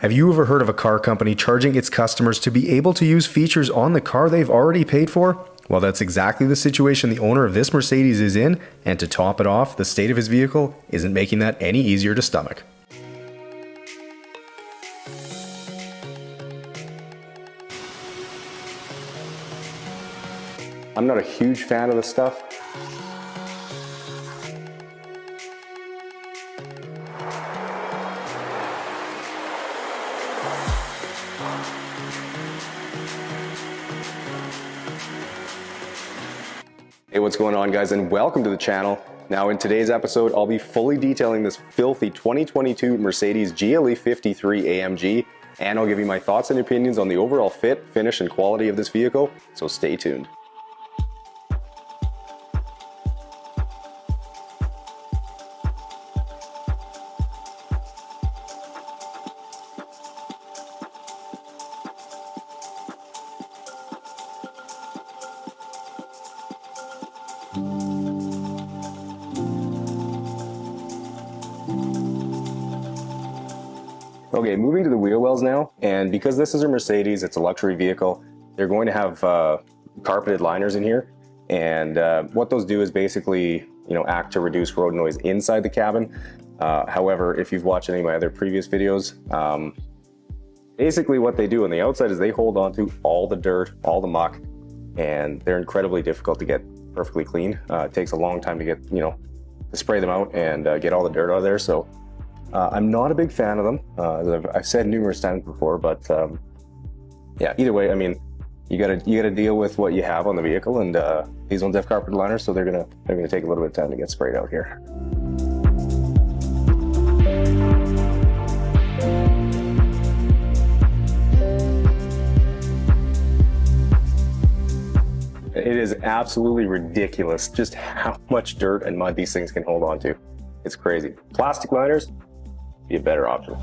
Have you ever heard of a car company charging its customers to be able to use features on the car they've already paid for? Well, that's exactly the situation the owner of this Mercedes is in, and to top it off, the state of his vehicle isn't making that any easier to stomach. I'm not a huge fan of this stuff. Hey, what's going on, guys, and welcome to the channel. Now in today's episode, I'll be fully detailing this filthy 2022 Mercedes GLE 53 AMG, and I'll give you my thoughts and opinions on the overall fit, finish, and quality of this vehicle, so stay tuned. Okay, moving to the wheel wells now, and because this is a Mercedes, it's a luxury vehicle, they're going to have carpeted liners in here, and what those do is basically, act to reduce road noise inside the cabin. However, if you've watched any of my other previous videos, basically what they do on the outside is they hold on to all the dirt, all the muck, and they're incredibly difficult to get perfectly clean. It takes a long time to get, to spray them out and get all the dirt out of there. So I'm not a big fan of them, as I've said numerous times before, but yeah, either way, I mean, you gotta deal with what you have on the vehicle, and these ones have carpet liners, so they're gonna take a little bit of time to get sprayed out here. It is absolutely ridiculous just how much dirt and mud these things can hold on to. It's crazy. Plastic liners, be a better option.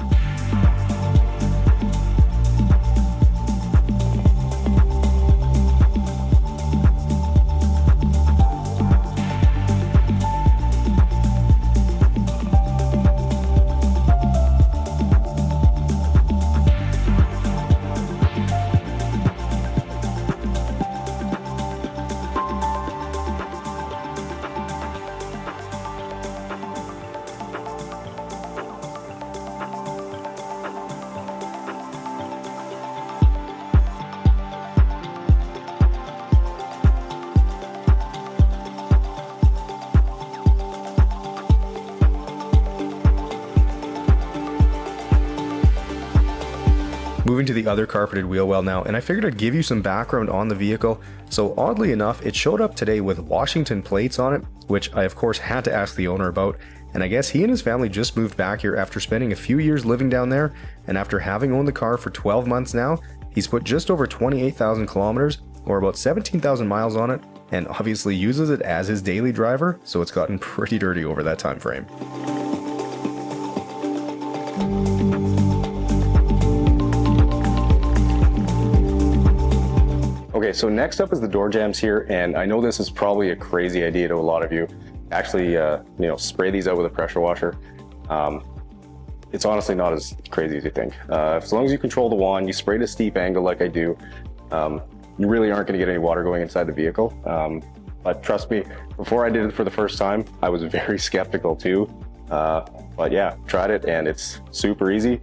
Moving to the other carpeted wheel well now, and I figured I'd give you some background on the vehicle. So oddly enough, it showed up today with Washington plates on it, which I of course had to ask the owner about, and I guess he and his family just moved back here after spending a few years living down there, and after having owned the car for 12 months now, he's put just over 28,000 kilometers, or about 17,000 miles on it, and obviously uses it as his daily driver, so it's gotten pretty dirty over that time frame. Okay, so next up is the door jambs here, and I know this is probably a crazy idea to a lot of you. Actually, spray these out with a pressure washer. It's honestly not as crazy as you think. As long as you control the wand, you spray at a steep angle like I do, you really aren't going to get any water going inside the vehicle. But trust me, before I did it for the first time, I was very skeptical too. But yeah, tried it, and it's super easy.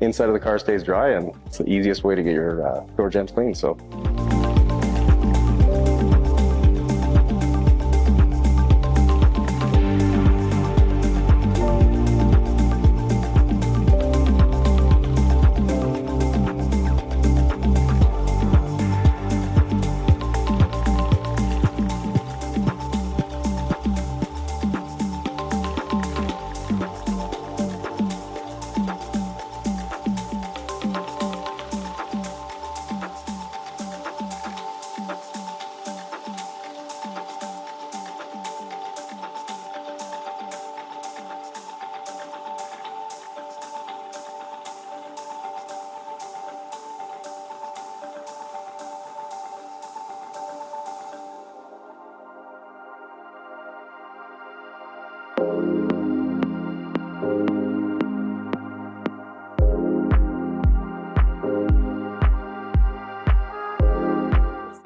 Inside of the car stays dry, and it's the easiest way to get your door jambs clean. So.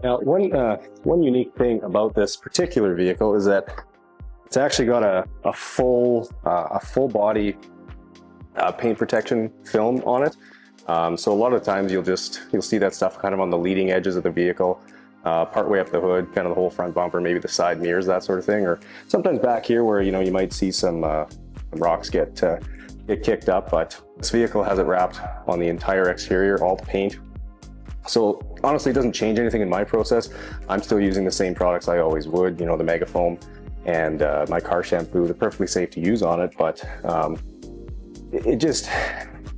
Now, one unique thing about this particular vehicle is that it's actually got a full body paint protection film on it. So a lot of times you'll see that stuff kind of on the leading edges of the vehicle, part way up the hood, kind of the whole front bumper, maybe the side mirrors, that sort of thing, or sometimes back here where you might see some rocks get kicked up. But this vehicle has it wrapped on the entire exterior, all the paint. So honestly, it doesn't change anything in my process. I'm still using the same products I always would, the Megafoam and my car shampoo. They're perfectly safe to use on it, but it just,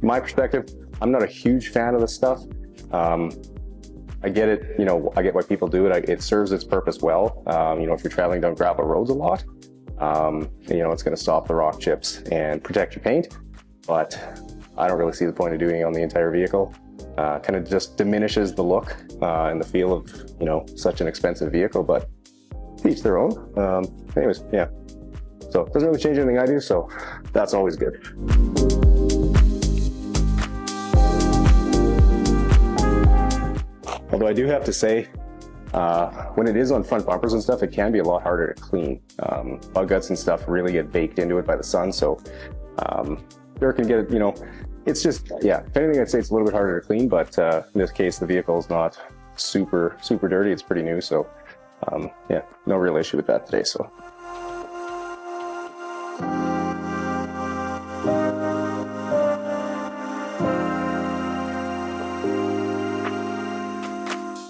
my perspective, I'm not a huge fan of this stuff. I get it, I get why people do it. It serves its purpose well. If you're traveling down gravel roads a lot, it's going to stop the rock chips and protect your paint. But I don't really see the point of doing it on the entire vehicle. Kind of just diminishes the look and the feel of, such an expensive vehicle, but each their own. Anyways, yeah. So it doesn't really change anything I do, so that's always good. Although I do have to say, when it is on front bumpers and stuff, it can be a lot harder to clean. Bug guts and stuff really get baked into it by the sun, so there can get, it's just, yeah, if anything, I'd say it's a little bit harder to clean, but in this case, the vehicle is not super dirty. It's pretty new, so yeah, no real issue with that today, so.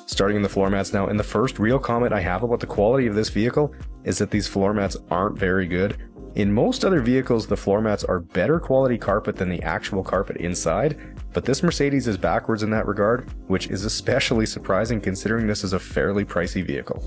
Starting in the floor mats now, and the first real comment I have about the quality of this vehicle is that these floor mats aren't very good. In most other vehicles, the floor mats are better quality carpet than the actual carpet inside, but this Mercedes is backwards in that regard, which is especially surprising considering this is a fairly pricey vehicle.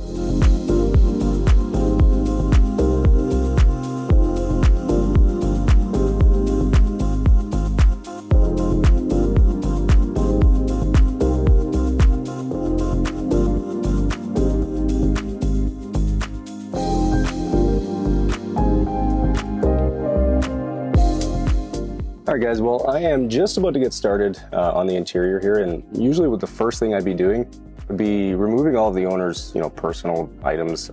All right, guys, well, I am just about to get started on the interior here, and usually what the first thing I'd be doing would be removing all of the owner's, personal items,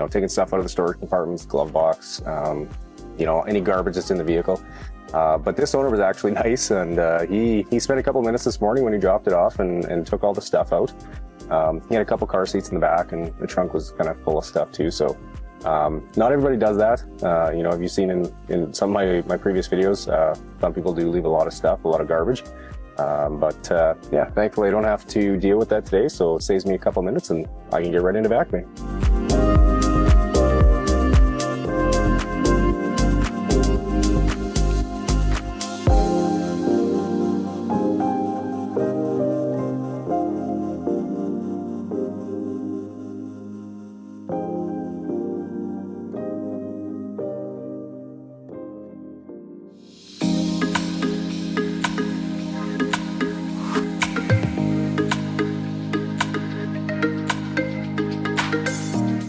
taking stuff out of the storage compartments, glove box, any garbage that's in the vehicle. But this owner was actually nice, and he spent a couple minutes this morning when he dropped it off and took all the stuff out. He had a couple car seats in the back, and the trunk was kind of full of stuff too, so not everybody does that. Have you seen in some of my previous videos, some people do leave a lot of stuff, a lot of garbage. But yeah, thankfully I don't have to deal with that today, so it saves me a couple minutes and I can get right into vacuuming.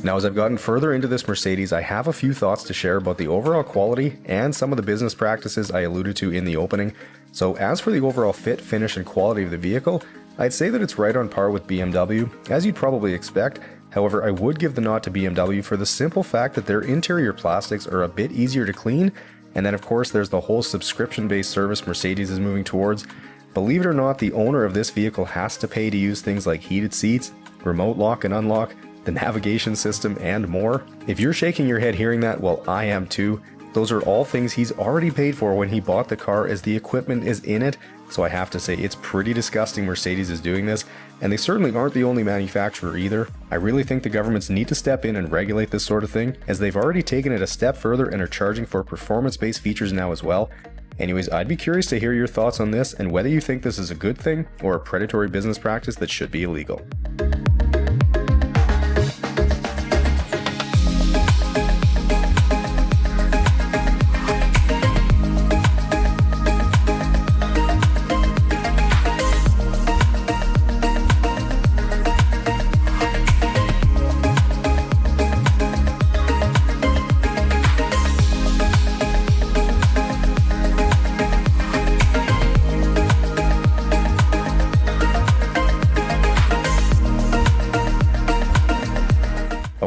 Now, as I've gotten further into this Mercedes, I have a few thoughts to share about the overall quality and some of the business practices I alluded to in the opening. So as for the overall fit, finish, and quality of the vehicle, I'd say that it's right on par with BMW, as you'd probably expect. However, I would give the nod to BMW for the simple fact that their interior plastics are a bit easier to clean, and then of course there's the whole subscription-based service Mercedes is moving towards. Believe it or not, the owner of this vehicle has to pay to use things like heated seats, remote lock and unlock, the navigation system, and more. If you're shaking your head hearing that, well, I am too. Those are all things he's already paid for when he bought the car, as the equipment is in it. So I have to say, it's pretty disgusting Mercedes is doing this, and they certainly aren't the only manufacturer either. I really think the governments need to step in and regulate this sort of thing, as they've already taken it a step further and are charging for performance-based features now as well. Anyways, I'd be curious to hear your thoughts on this and whether you think this is a good thing or a predatory business practice that should be illegal.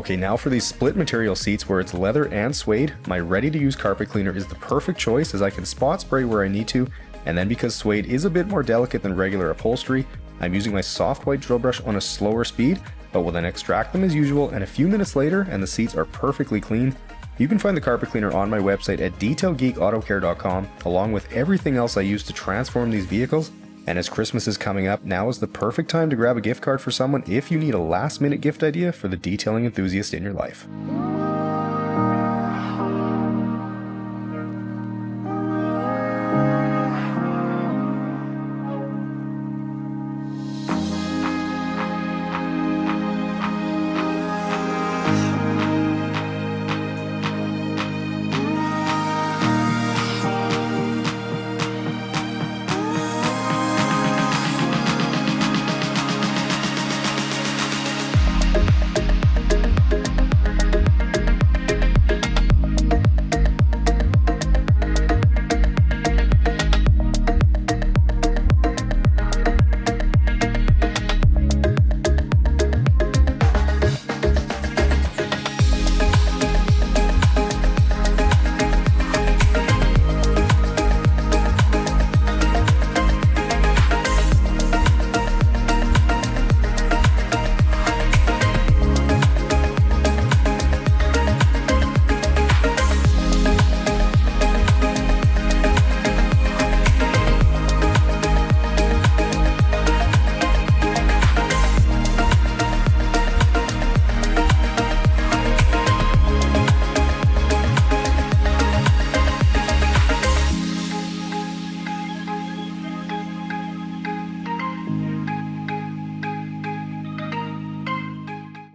Okay, now for these split material seats where it's leather and suede, my ready to use carpet cleaner is the perfect choice as I can spot spray where I need to, and then because suede is a bit more delicate than regular upholstery, I'm using my soft white drill brush on a slower speed, but will then extract them as usual, and a few minutes later and the seats are perfectly clean. You can find the carpet cleaner on my website at detailgeekautocare.com, along with everything else I use to transform these vehicles. And as Christmas is coming up, now is the perfect time to grab a gift card for someone if you need a last minute gift idea for the detailing enthusiast in your life.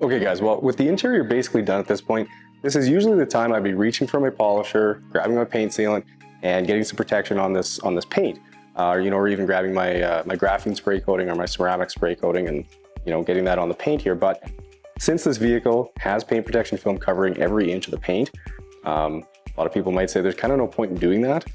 Okay guys, well with the interior basically done at this point, this is usually the time I'd be reaching for my polisher, grabbing my paint sealant, and getting some protection on this paint. Or even grabbing my my graphene spray coating or my ceramic spray coating and getting that on the paint here. But since this vehicle has paint protection film covering every inch of the paint, a lot of people might say there's kind of no point in doing that.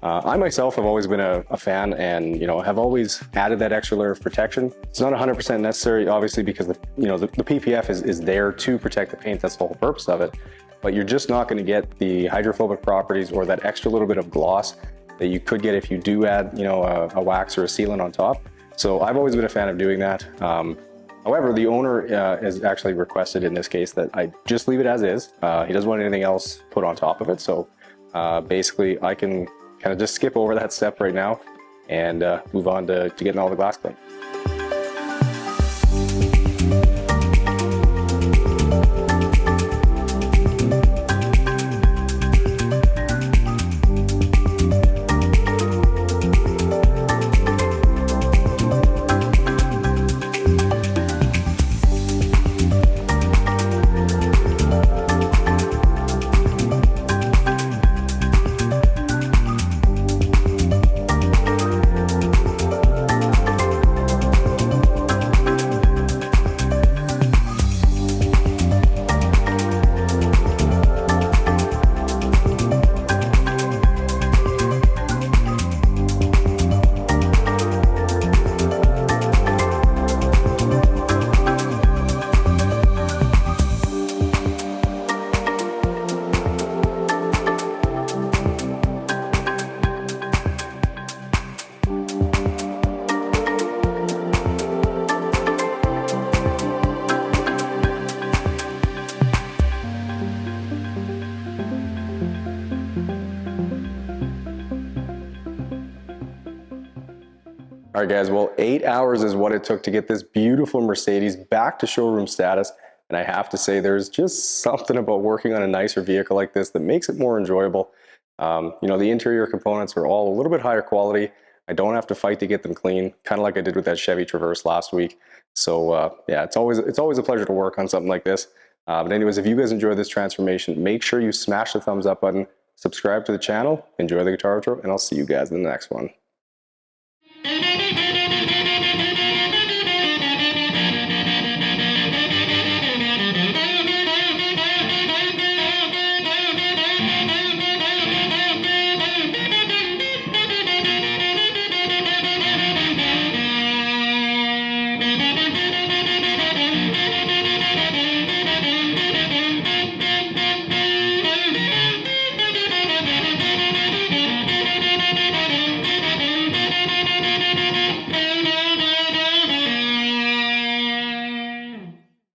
I myself have always been a fan and have always added that extra layer of protection. It's not 100% necessary, obviously, because the PPF is there to protect the paint. That's the whole purpose of it. But you're just not going to get the hydrophobic properties or that extra little bit of gloss that you could get if you do add a wax or a sealant on top. So I've always been a fan of doing that. However, the owner has actually requested in this case that I just leave it as is. He doesn't want anything else put on top of it. So basically I can kind of just skip over that step right now and move on to getting all the glass clean. All right guys, well 8 hours is what it took to get this beautiful Mercedes back to showroom status. And I have to say there's just something about working on a nicer vehicle like this that makes it more enjoyable. The interior components are all a little bit higher quality. I don't have to fight to get them clean, kind of like I did with that Chevy Traverse last week. So yeah, it's always a pleasure to work on something like this. But anyways, if you guys enjoyed this transformation, make sure you smash the thumbs up button, subscribe to the channel, enjoy the guitar intro, and I'll see you guys in the next one.